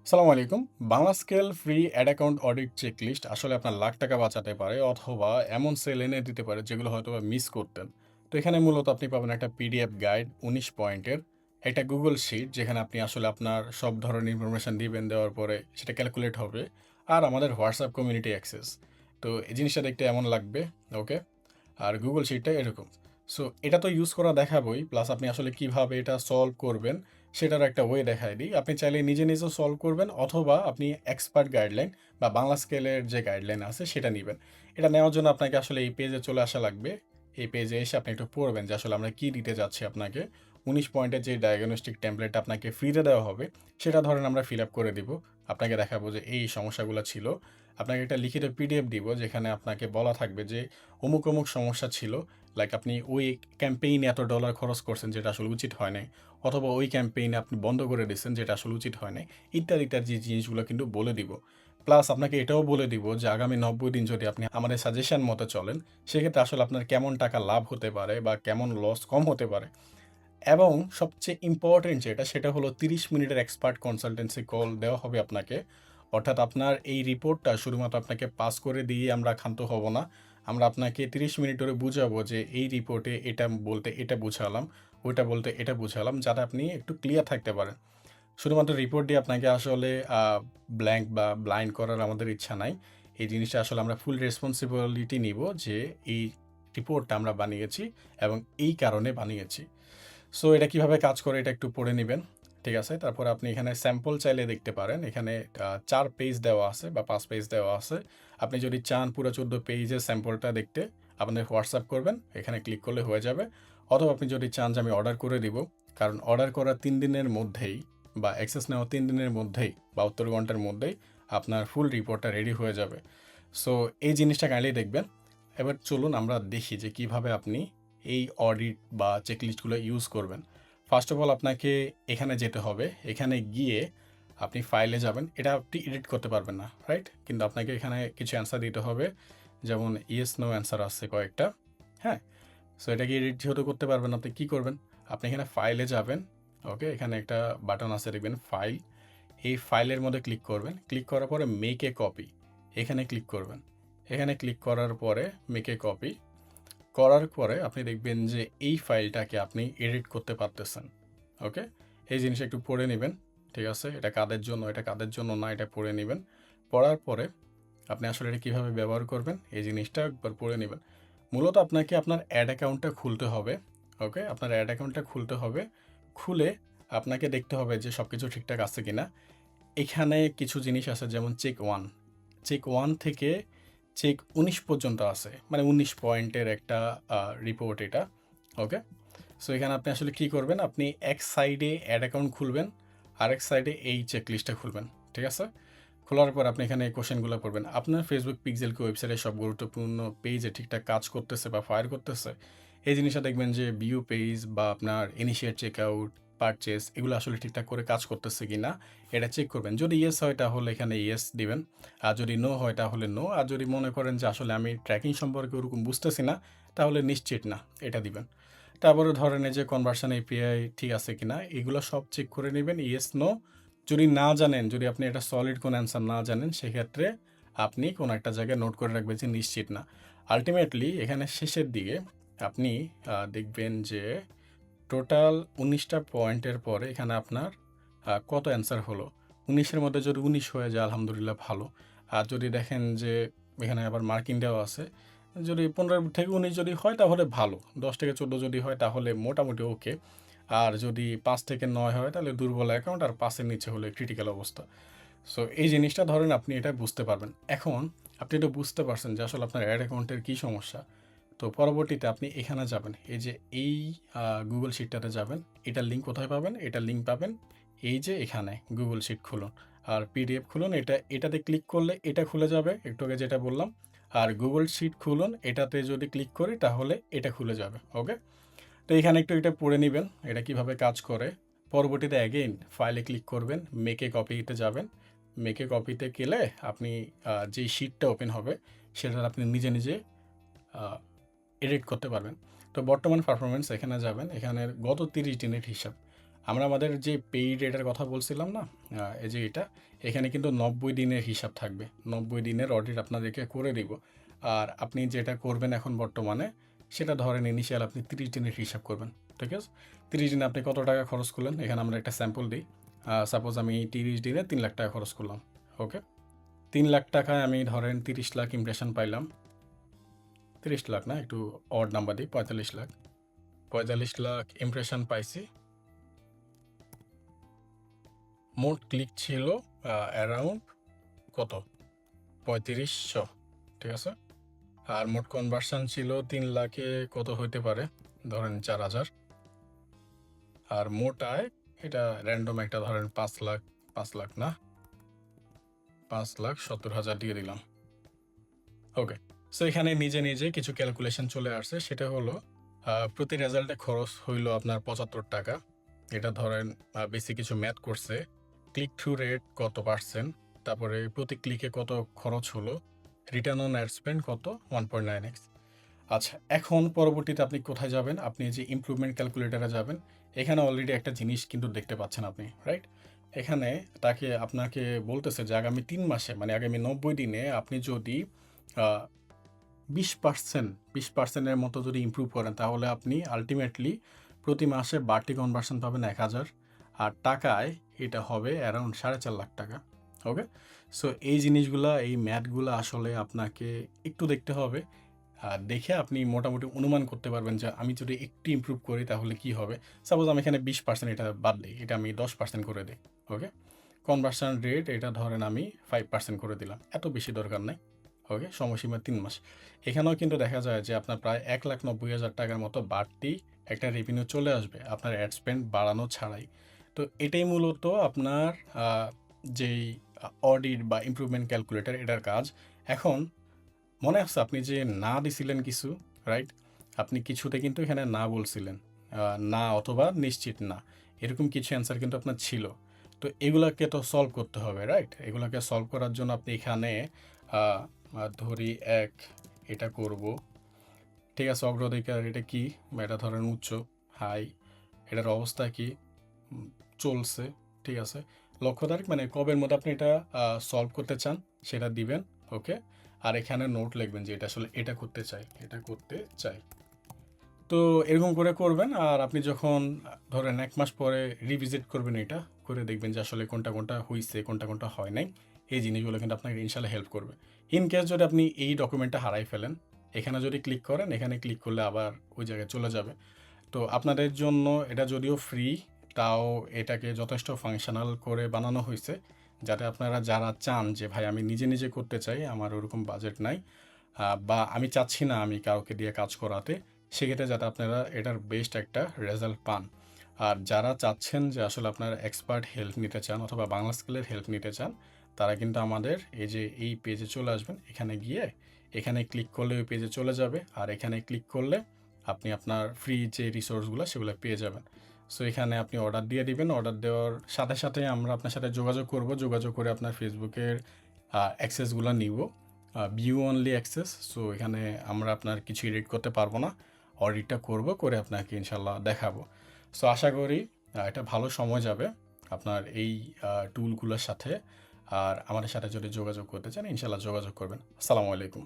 সালামু আলাইকুম। Bangla scale free add account audit checklist আসলে আপনার লাখ টাকা বাঁচাতে পারে অথবা এমন সেল এনে দিতে পারে যেগুলো হয়তোবা মিস করতেন। তো এখানে মূলত আপনি পাবেন একটা পিডিএফ গাইড ১৯ পয়েন্টের, একটা গুগল শিট যেখানে আপনি আসলে আপনার সব ধরনের ইনফরমেশন দিবেন, দেওয়ার পরে সেটা ক্যালকুলেট হবে। আর আমাদের হোয়াটসঅ্যাপ কমিউনিটি অ্যাক্সেস। তো এই জিনিসটা দেখতে এমন লাগবে, ওকে? আর গুগল শিটটা এরকম। সো এটা তো ইউজ করা দেখাবোই, প্লাস আপনি আসলে কিভাবে এটা সলভ করবেন সেটারও একটা ওয়ে দেখায় দিই। আপনি চাইলে নিজে নিজেও সলভ করবেন অথবা আপনি এক্সপার্ট গাইডলাইন বা বাংলা স্কেলের যে গাইডলাইন আছে সেটা নিবেন। এটা নেওয়ার জন্য আপনাকে আসলে এই পেজে চলে আসা লাগবে। এই পেজে এসে আপনি একটু পড়বেন যে আসলে আমরা কী দিতে যাচ্ছি আপনাকে। ১৯ পয়েন্টের যে ডায়াগনস্টিক টেমপ্লেট আপনাকে ফ্রিতে দেওয়া হবে সেটা ধরেন আমরা ফিল আপ করে দিব। আপনাকে দেখাবো যে এই সমস্যাগুলো ছিল। আপনাকে একটা লিখিত পিডিএফ দিব যেখানে আপনাকে বলা থাকবে যে অমুক অমুক সমস্যা ছিল। লাইক আপনি ওই ক্যাম্পেইনে এত ডলার খরচ করছেন যেটা আসলে উচিত হয় নাই, অথবা ওই ক্যাম্পেইনে আপনি বন্ধ করে দিচ্ছেন যেটা আসলে উচিত হয় নাই, ইত্যাদি ইত্যাদি যে জিনিসগুলো কিন্তু বলে দিব। প্লাস আপনাকে এটাও বলে দিব যে আগামী ৯০ দিন যদি আপনি আমাদের সাজেশন মতো চলেন সেক্ষেত্রে আসলে আপনার কেমন টাকা লাভ হতে পারে বা কেমন লস কম হতে পারে। এবং সবচেয়ে ইম্পর্টেন্ট যেটা সেটা হলো ৩০ মিনিটের এক্সপার্ট কনসালটেন্সি কল দেওয়া হবে আপনাকে। অর্থাৎ আপনার এই রিপোর্টটা শুধুমাত্র আপনাকে পাস করে দিয়ে আমরা ক্ষান্ত হব না। আমরা আপনাকে ৩০ মিনিট ধরে বুঝাবো যে এই রিপোর্টে এটা বলতে এটা বুঝালাম, ওইটা বলতে এটা বুঝালাম, যাতে আপনি একটু ক্লিয়ার থাকতে পারেন। শুধুমাত্র রিপোর্ট দিয়ে আপনাকে আসলে ব্ল্যাঙ্ক বা ব্লাইন্ড করার আমাদের ইচ্ছা নাই। এই জিনিসটা আসলে আমরা ফুল রেসপন্সিবিলিটি নিব যে এই রিপোর্টটা আমরা বানিয়েছি এবং এই কারণে বানিয়েছি। সো এটা কিভাবে কাজ করে এটা একটু পড়ে নিবেন। ঠিক আছে? তারপরে আপনি এখানে স্যাম্পল চাইলে দেখতে পারেন। এখানে ৪ পেজ দেওয়া আছে বা ৫ পেজ দেওয়া আছে। আপনি যদি চান পুরো ১৪ পেজের স্যাম্পলটা দেখতে, আপনাদের হোয়াটসঅ্যাপ করবেন। এখানে ক্লিক করলে হয়ে যাবে। অথবা আপনি যদি চান যে আমি অর্ডার করে দিব, কারণ অর্ডার করার ৩ দিনের মধ্যেই বা অ্যাক্সেস নেওয়া ৩ দিনের মধ্যেই বা ৭২ ঘন্টার মধ্যেই আপনার ফুল রিপোর্টটা রেডি হয়ে যাবে। সো এই জিনিসটা কাইন্ডলি দেখবেন। এবার চলুন আমরা দেখি যে কিভাবে আপনি এই অডিট বা চেকলিস্টগুলো ইউজ করবেন। ফার্স্ট অফ অল আপনাকে এখানে যেতে হবে। এখানে গিয়ে আপনি ফাইলে যাবেন। এটা আপনি এডিট করতে পারবেন না, রাইট? কিন্তু আপনাকে এখানে কিছু অ্যান্সার দিতে হবে। যেমন ইয়েস, নো অ্যান্সার আছে কয়েকটা। হ্যাঁ? সো এটাকে এডিট যেহেতু করতে পারবেন না, আপনি কী করবেন? আপনি এখানে ফাইলে যাবেন। ওকে? এখানে একটা বাটন আছে দেখবেন ফাইল। এই ফাইলের মধ্যে ক্লিক করবেন। ক্লিক করার পরে মেক এ কপি। এখানে ক্লিক করবেন। এখানে ক্লিক করার পরে মেক এ কপি। করার পরে আপনি দেখবেন যে এই ফাইলটাকে আপনি এডিট করতে পারতেছেন। ওকে? এই জিনিসটা একটু পড়ে নিবেন। ঠিক আছে? এটা কাদের জন্য, এটা কাদের জন্য না, এটা পড়ে নিবেন। পড়ার পরে আপনি আসলে এটা কীভাবে ব্যবহার করবেন এই জিনিসটা একবার পড়ে নিবেন। মূলত আপনাকে আপনার অ্যাড অ্যাকাউন্টটা খুলতে হবে। ওকে? আপনার অ্যাড অ্যাকাউন্টটা খুলতে হবে। খুলে আপনাকে দেখতে হবে যে সব কিছু ঠিকঠাক আছে কিনা। এখানে কিছু জিনিস আছে যেমন চেক 1। চেক 1 থেকে চেক ১৯ পর্যন্ত আছে। মানে ১৯ পয়েন্টের একটা রিপোর্ট এটা। ওকে? সো এখানে আপনি আসলে কী করবেন? আপনি এক সাইডে অ্যাড অ্যাকাউন্ট খুলবেন, আরেক সাইডে এই চেকলিস্টটা খুলবেন। ঠিক আছে? খোলার পর আপনি এখানে এই কোয়েশ্চেনগুলো করবেন। আপনার ফেসবুক পিক্সেল কি ওয়েবসাইটে সব গুরুত্বপূর্ণ পেজে ঠিকঠাক কাজ করতেছে বা ফায়ার করতেছে? এই জিনিসটা দেখবেন যে ভিউ পেজ বা আপনার ইনিশিয়েট চেকআউট, পারচেজ এগুলো আসলে ঠিকঠাক করে কাজ করতেছে কিনা এটা চেক করবেন। যদি ইয়েস হয় তাহলে এখানে ইয়েস দিবেন। আর যদি নো হয় তাহলে নো। আর যদি মনে করেন যে আসলে আমি ট্র্যাকিং সম্পর্কে ওরকম বুঝতেছি না, তাহলে নিশ্চিত না এটা দিবেন। তারপরে ধরেন এই যে কনভার্সন এপিআই ঠিক আছে কিনা এগুলো সব চেক করে নিবেন। Yes, no. যদি না জানেন, যদি আপনি এটা সলিড কোনো অ্যান্সার না জানেন সেক্ষেত্রে আপনি কোনো একটা জায়গায় নোট করে রাখবেন যে নিশ্চিত না। আল্টিমেটলি এখানে শেষের দিকে আপনি দেখবেন যে টোটাল ১৯টা পয়েন্টের পরে এখানে আপনার কত অ্যান্সার হলো। ১৯ এর মধ্যে যদি ১৯ হয়ে যায় আলহামদুলিল্লাহ ভালো। আর যদি দেখেন যে এখানে আবার মার্কিং দেওয়া আছে। যদি ১৫ থেকে ১৯ যদি হয় তাহলে ভালো। ১০ থেকে ১৪ যদি হয় তাহলে মোটামুটি ওকে। আর যদি ৫ থেকে ৯ হয় তাহলে দুর্বল অ্যাকাউন্ট, আর ৫ এর নিচে হলে ক্রিটিক্যাল অবস্থা। সো এই জিনিসটা ধরেন আপনি এটা বুঝতে পারবেন। এখন আপনি এটা বুঝতে পারছেন যে আসলে আপনার অ্যাড অ্যাকাউন্টের কী সমস্যা। তো পরবর্তীতে আপনি এখানে যাবেন। এই যে এই গুগল শিটটাতে যাবেন। এটার লিঙ্ক কোথায় পাবেন? এটার লিঙ্ক পাবেন এই যে এখানে গুগল শিট খুলুন। আর পিডিএফ খুলুন। এটাতে ক্লিক করলে এটা খুলে যাবে। একটু আগে যেটা বললাম। আর গুগল শিট খুলুন। এটাতে যদি ক্লিক করি তাহলে এটা খুলে যাবে। ওকে? তো এখানে একটু এটা পড়ে নিবেন। এটা কিভাবে কাজ করে। পরবর্তীতে অ্যাগেইন ফাইলে ক্লিক করবেন। মেক এ কপিতে যাবেন। মেক এ কপিতে গেলে আপনি যেই শিটটা ওপেন হবে সেটা আপনি নিজে, নিজে আ এডিট করতে পারবেন। তো বর্তমান পারফরম্যান্স এখানে যাবেন। এখানের গত ৩০ দিনের হিসাব। আমরা আমাদের যে পেইড রেটের কথা বলছিলাম না? এই যে এটা, এখানে কিন্তু ৯০ দিনের হিসাব থাকবে। ৯০ দিনের অডিট আপনাদেরকে করে দিব। আর আপনি যেটা করবেন এখন বর্তমানে, সেটা ধরেন ইনিশিয়াল আপনি ৩০ দিনের হিসাব করবেন। ঠিক আছে? ৩০ দিনে আপনি কত টাকা খরচ করলেন? এখানে আমরা একটা স্যাম্পল দিই। সাপোজ আমি ৩০ দিনে ৳৩,০০,০০০ খরচ করলাম। ওকে? ৳৩,০০,০০০ আমি ধরেন ৩০ লাখ ইমপ্রেশন পাইলাম। ৩০ লাখ না, একটু অড নাম্বার দিই, ৪৫ লাখ। ৪৫ লাখ ইমপ্রেশন পাইছি। মোট ক্লিক ছিল অ্যারাউন্ড কত? ৩৫০০। ঠিক আছে? আর মোট কনভার্সন ছিল ৩ লাখে কত হইতে পারে? ধরেন ৪,০০০। আর মোট আয়, এটা র‍্যান্ডম একটা ধরেন ৫ লাখ, ৫ লাখ না, ৫,৭০,০০০ দিয়ে দিলাম। ওকে। সো এখানে নিজে, নিজে কিছু ক্যালকুলেশন চলে আসছে। সেটা হলো প্রতি রেজাল্টে খরচ হইল আপনার ৳৭৫। এটা ধরেন বেসিক কিছু ম্যাথ করছে। ক্লিক থ্রু রেট কত %, তারপরে প্রতি ক্লিকে কত খরচ হলো, রিটার্ন অন অ্যাড স্পেন্ড কত? 1.9x। আচ্ছা, এখন পরবর্তীতে আপনি কোথায় যাবেন? আপনি যে ইমপ্রুভমেন্ট ক্যালকুলেটরে যাবেন। এখানে অলরেডি একটা জিনিস কিন্তু দেখতে পাচ্ছেন আপনি, রাইট? এখানে আপনাকে বলতেছে যে আগামী ৩ মাসে, মানে আগামী ৯০ দিনে আপনি যদি আ ২০% এর মতো যদি ইমপ্রুভ করেন, তাহলে আপনি আল্টিমেটলি প্রতি মাসে বাড়তি কনভার্সন পাবেন ১,০০০। আর টাকায় এটা হবে অ্যারাউন্ড ৳৪,৫০,০০০। ওকে? সো এই জিনিসগুলা, এই ম্যাথগুলা আসলে আপনাকে একটু দেখতে হবে। দেখে আপনি মোটামুটি অনুমান করতে পারবেন যে আমি যদি একটু ইমপ্রুভ করি তাহলে কি হবে? সাপোজ আমি এখানে ২০% এটা বাদ দেই। এটা আমি ১০% করে দেই। ওকে? কনভার্সন রেট এটা ধরেন আমি 5% করে দিলাম। এত বেশি দরকার নাই। ওকে? সময়সীমা ৩ মাস। এখানেও কিন্তু দেখা যায় যে আপনার প্রায় ৳১,৯০,০০০ মতো বাড়তি একটা রেভিনিউ চলে আসবে আপনার অ্যাড স্পেন্ড বাড়ানো ছাড়াই। তো এটাই মূলত আপনার আ যেই অডিট বা ইমপ্রুভমেন্ট ক্যালকুলেটর, এটার কাজ। এখন মনে আছে আপনি যে না দিছিলেন কিছু, রাইট? আপনি কিছুতে কিন্তু এখানে না বলছিলেন। আ না অথবা নিশ্চিত না। এরকম কিছু অ্যান্সার কিন্তু আপনার ছিল। তো এগুলাকে তো সলভ করতে হবে, রাইট? এগুলাকে সলভ করার জন্য আপনি এখানে আ আ ধরি ১ এটা করব। ঠিক আছে? অগ্রাধিকার এটা কি? বা এটা ধরেন উচ্চ, হাই। এটার অবস্থা কি? উম চলছে। ঠিক আছে? লক্ষ্য তারিখ মানে কবের মধ্যে আপনি এটা সলভ করতে চান সেটা দিবেন। ওকে? আর এখানে নোট লিখবেন যে এটা আসলে এটা করতে চাই, এটা করতে চাই। তো এরকম করে করবেন। আর আপনি যখন ধরেন ১ মাস পরে রিভিজিট করবেন এটা, করে দেখবেন যে আসলে কোনটা, কোনটা হইছে, কোনটা, কোনটা হয় নাই। এই জিনিসগুলো কিন্তু আপনাকে ইনশাআল্লাহ হেল্প করবে। ইন কেস যদি আপনি এই ডকুমেন্টটা হারায় ফেলেন, এখানে যদি ক্লিক করেন, এখানে ক্লিক করলে আবার ওই জায়গায় চলে যাবে। তো আপনাদের জন্য এটা যদিও ফ্রি, তাও এটাকে যথেষ্ট ফাংশনাল করে বানানো হইছে। যাতে আপনারা যারা চান যে ভাই আমি নিজে, নিজে করতে চাই, আমার ওরকম বাজেট নাই, বা আমি চাচ্ছি না আমি কাউকে দিয়ে কাজ করাতে, সেক্ষেত্রে যাতে আপনারা এটার বেস্ট একটা রেজাল্ট পান। আর যারা চাচ্ছেন যে আসলে আপনারা এক্সপার্ট হেল্প নিতে চান অথবা বাংলা স্কিলের হেল্প নিতে চান, তারা কিন্তু আমাদের এই যে এই পেজে চলে আসবেন। এখানে গিয়ে এখানে ক্লিক করলে ওই পেজে চলে যাবে। আর এখানে ক্লিক করলে আপনি আপনার ফ্রি যে রিসোর্সগুলো সেগুলো পেয়ে যাবেন। সো এখানে আপনি অর্ডার দিয়ে দিবেন। অর্ডার দেওয়ার সাথে, সাথে আমরা আপনার সাথে যোগাযোগ করব। যোগাযোগ করে আপনার ফেসবুকের অ্যাক্সেসগুলো নিব। View only access. সো এখানে আমরা আপনার কিছু এডিট করতে পারবো না। অডিটটা করব, করে আপনাকে ইনশাআল্লাহ দেখাবো। সো আশা করি এটা ভালো সময় যাবে আপনার এই টুলগুলোর সাথে। আর আমাদের সাথে যদি যোগাযোগ করতে চান, ইনশাআল্লাহ যোগাযোগ করবেন। আসসালামু আলাইকুম।